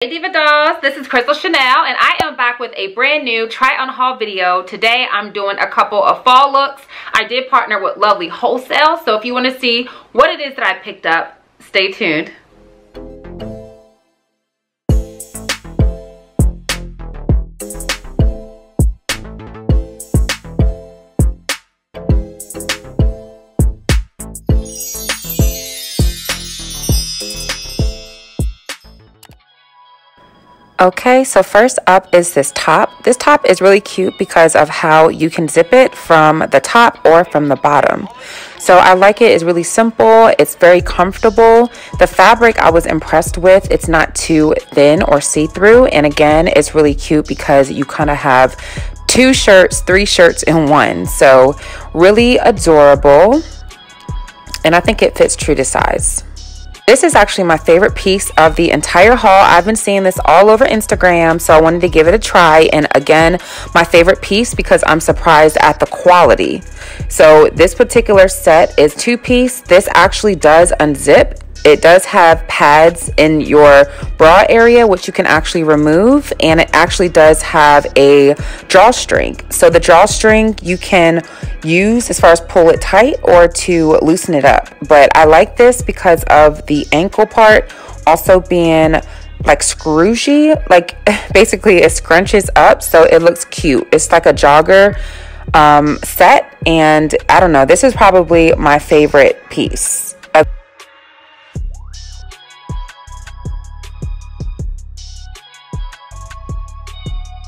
Hey Diva Dolls, this is CRYSTALCHANEL and I am back with a brand new try on haul video. Today I'm doing a couple of fall looks. I did partner with Lovelywholesale, so if you want to see what it is that I picked up, stay tuned. Okay, so first up is this top. This top is really cute because of how you can zip it from the top or from the bottom. So I like it. It's really simple. It's very comfortable. The fabric I was impressed with. It's not too thin or see-through. And again, it's really cute because you kind of have 2 shirts, 3 shirts in one. So really adorable. And I think it fits true to size. This is actually my favorite piece of the entire haul. I've been seeing this all over Instagram, so I wanted to give it a try. And again, my favorite piece because I'm surprised at the quality. So this particular set is 2-piece. This actually does unzip. It does have pads in your bra area, which you can actually remove. And it actually does have a drawstring. So the drawstring you can use as far as pull it tight or to loosen it up. But I like this because of the ankle part also being like scroogey. Like basically it scrunches up, so it looks cute. It's like a jogger set. And I don't know, this is probably my favorite piece.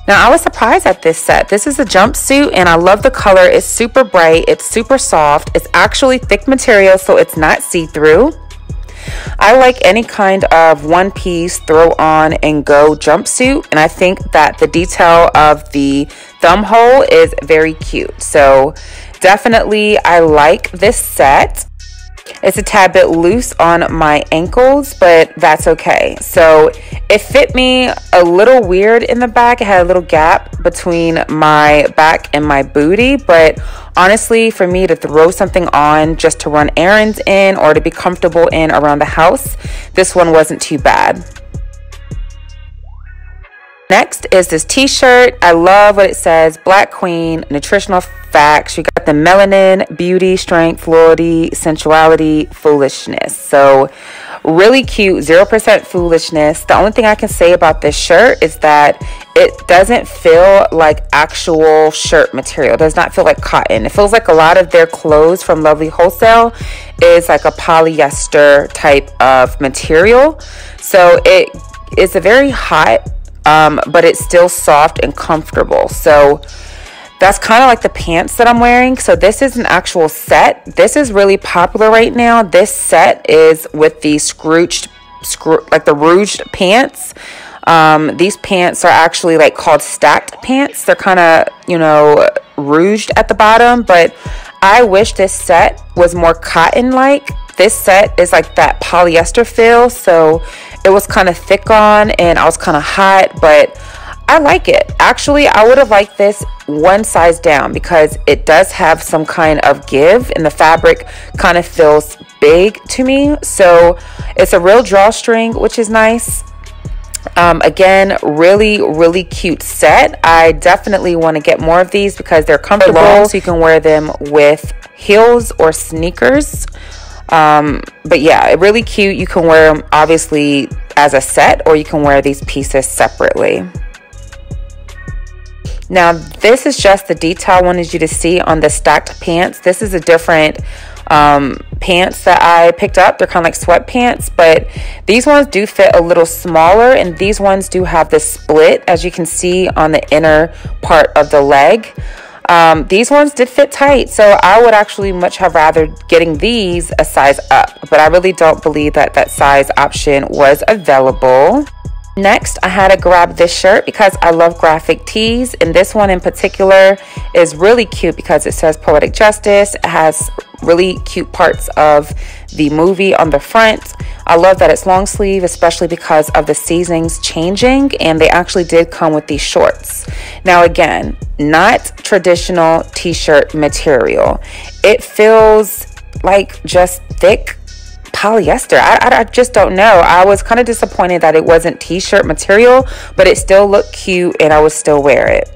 Now, I was surprised at this set. This is a jumpsuit and I love the color. It's super bright. It's super soft. It's actually thick material, so it's not see-through. I like any kind of one-piece throw on and go jumpsuit, and I think that the detail of the thumb hole is very cute. So definitely I like this set. It's a tad bit loose on my ankles, but that's okay. So it fit me a little weird in the back. It had a little gap between my back and my booty, but honestly, for me to throw something on just to run errands in or to be comfortable in around the house, this one wasn't too bad. Next is this t-shirt. I love what it says, Black Queen, nutritional facts. You got the melanin, beauty, strength, fluidity, sensuality, foolishness. So really cute, 0% foolishness. The only thing I can say about this shirt is that it doesn't feel like actual shirt material. It does not feel like cotton. It feels like a lot of their clothes from Lovelywholesale is like a polyester type of material. So it is a very hot, but it's still soft and comfortable. So that's kind of like the pants that I'm wearing. So this is an actual set. This is really popular right now. This set is with the like the rouged pants. These pants are actually like called stacked pants. They're kind of, you know, rouged at the bottom, but I wish this set was more cotton-like. This set is like that polyester feel, so it was kind of thick on and I was kind of hot, but I like it. Actually, I would have liked this one size down because it does have some kind of give and the fabric kind of feels big to me. So it's a real drawstring, which is nice. Again, really cute set. I definitely want to get more of these because they're comfortable, so you can wear them with heels or sneakers. But yeah, really cute. You can wear them obviously as a set or you can wear these pieces separately. Now this is just the detail I wanted you to see on the stacked pants. This is a different pants that I picked up. They're kind of like sweatpants, but these ones do fit a little smaller and these ones do have the split, as you can see on the inner part of the leg. These ones did fit tight, so I would actually much have rather getting these a size up, but I really don't believe that that size option was available. Next, I had to grab this shirt because I love graphic tees, and this one in particular is really cute because it says Poetic Justice. It has really cute parts of the movie on the front. I love that it's long sleeve, especially because of the seasons changing, and they actually did come with these shorts. Now again, not traditional t-shirt material. It feels like just thick polyester. I just don't know. I was kind of disappointed that it wasn't t-shirt material, but it still looked cute and I would still wear it.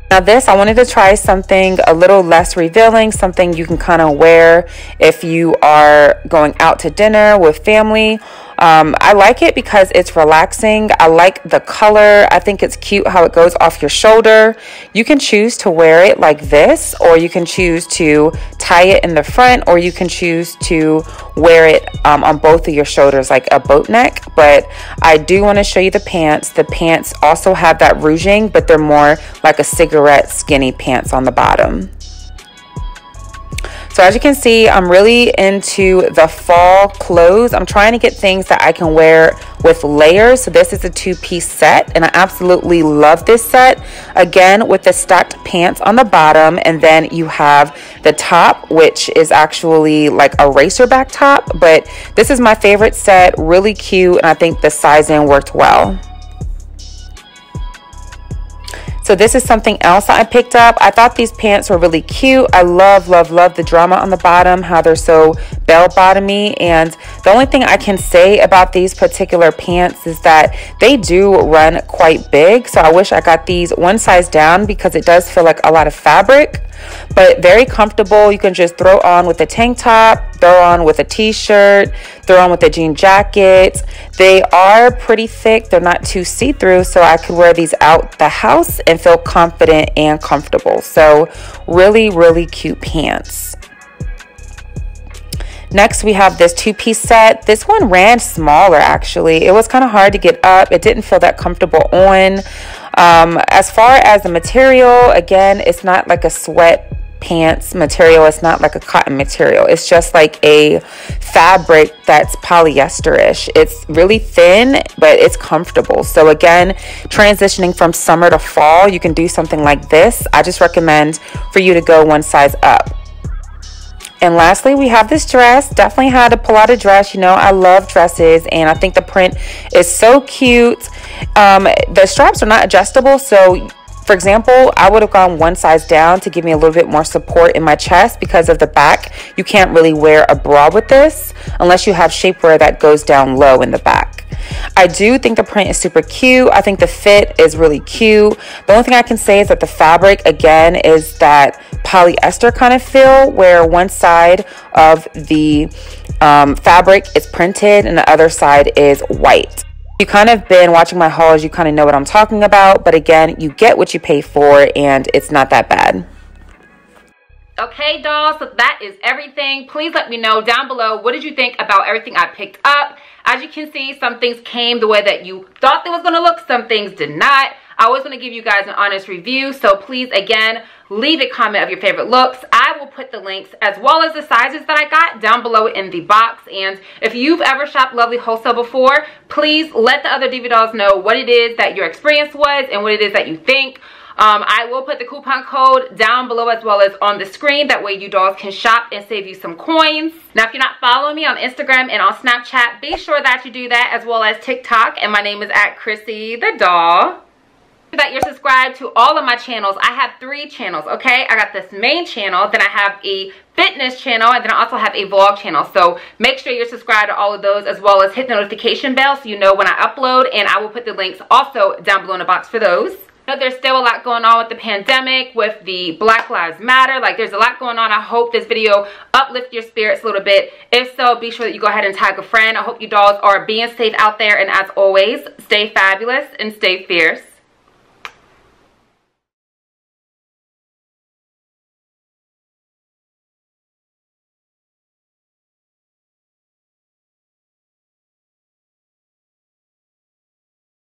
Now this, I wanted to try something a little less revealing, something you can kind of wear if you are going out to dinner with family. I like it because it's relaxing. I like the color. I think it's cute how it goes off your shoulder. You can choose to wear it like this, or you can choose to tie it in the front, or you can choose to wear it on both of your shoulders like a boat neck. But I do want to show you the pants. The pants also have that ruching, but they're more like a cigarette skinny pants on the bottom. So as you can see, I'm really into the fall clothes. I'm trying to get things that I can wear with layers. So this is a two-piece set, and I absolutely love this set. Again, with the stacked pants on the bottom, and then you have the top, which is actually like a racer back top. But this is my favorite set, really cute, and I think the sizing worked well. So this is something else that I picked up. I thought these pants were really cute. I love, love, love the drama on the bottom, how they're so bell-bottomy. And the only thing I can say about these particular pants is that they do run quite big. So I wish I got these one size down because it does feel like a lot of fabric, but very comfortable. You can just throw on with a tank top, throw on with a t-shirt, throw on with a jean jacket. They are pretty thick. They're not too see-through, so I could wear these out the house and feel confident and comfortable. So really, really cute pants. Next, we have this two-piece set. This one ran smaller, actually. It was kind of hard to get up. It didn't feel that comfortable on. As far as the material, again, it's not like a sweat pants material. It's not like a cotton material. It's just like a fabric that's polyester-ish. It's really thin, but it's comfortable. So again, transitioning from summer to fall, you can do something like this. I just recommend for you to go one size up. And lastly, we have this dress. Definitely had to pull out a dress. You know, I love dresses, and I think the print is so cute. The straps are not adjustable, so for example, I would have gone one size down to give me a little bit more support in my chest because of the back. You can't really wear a bra with this unless you have shapewear that goes down low in the back. I do think the print is super cute. I think the fit is really cute. The only thing I can say is that the fabric, again, is that polyester kind of feel, where one side of the fabric is printed and the other side is white. You kind of been watching my hauls, you kind of know what I'm talking about, but again, you get what you pay for, and it's not that bad. Okay, dolls, so that is everything. Please let me know down below, what did you think about everything I picked up? As you can see, some things came the way that you thought they was going to look, some things did not. I always want to give you guys an honest review, so please, again, leave a comment of your favorite looks. I will put the links as well as the sizes that I got down below in the box. And if you've ever shopped Lovely Wholesale before, please let the other Diva dolls know what it is that your experience was and what it is that you think. I will put the coupon code down below as well as on the screen. That way you dolls can shop and save you some coins. Now, if you're not following me on Instagram and on Snapchat, be sure that you do that, as well as TikTok. And my name is @ChryssyTheDoll. That you're subscribed to all of my channels. I have 3 channels, okay? I got this main channel, then I have a fitness channel, and then I also have a vlog channel. So make sure you're subscribed to all of those, as well as hit the notification bell so you know when I upload, and I will put the links also down below in the box for those. I know there's still a lot going on with the pandemic, with the Black Lives Matter. Like, there's a lot going on. I hope this video uplifts your spirits a little bit. If so, be sure that you go ahead and tag a friend. I hope you dolls are being safe out there, and as always, stay fabulous and stay fierce.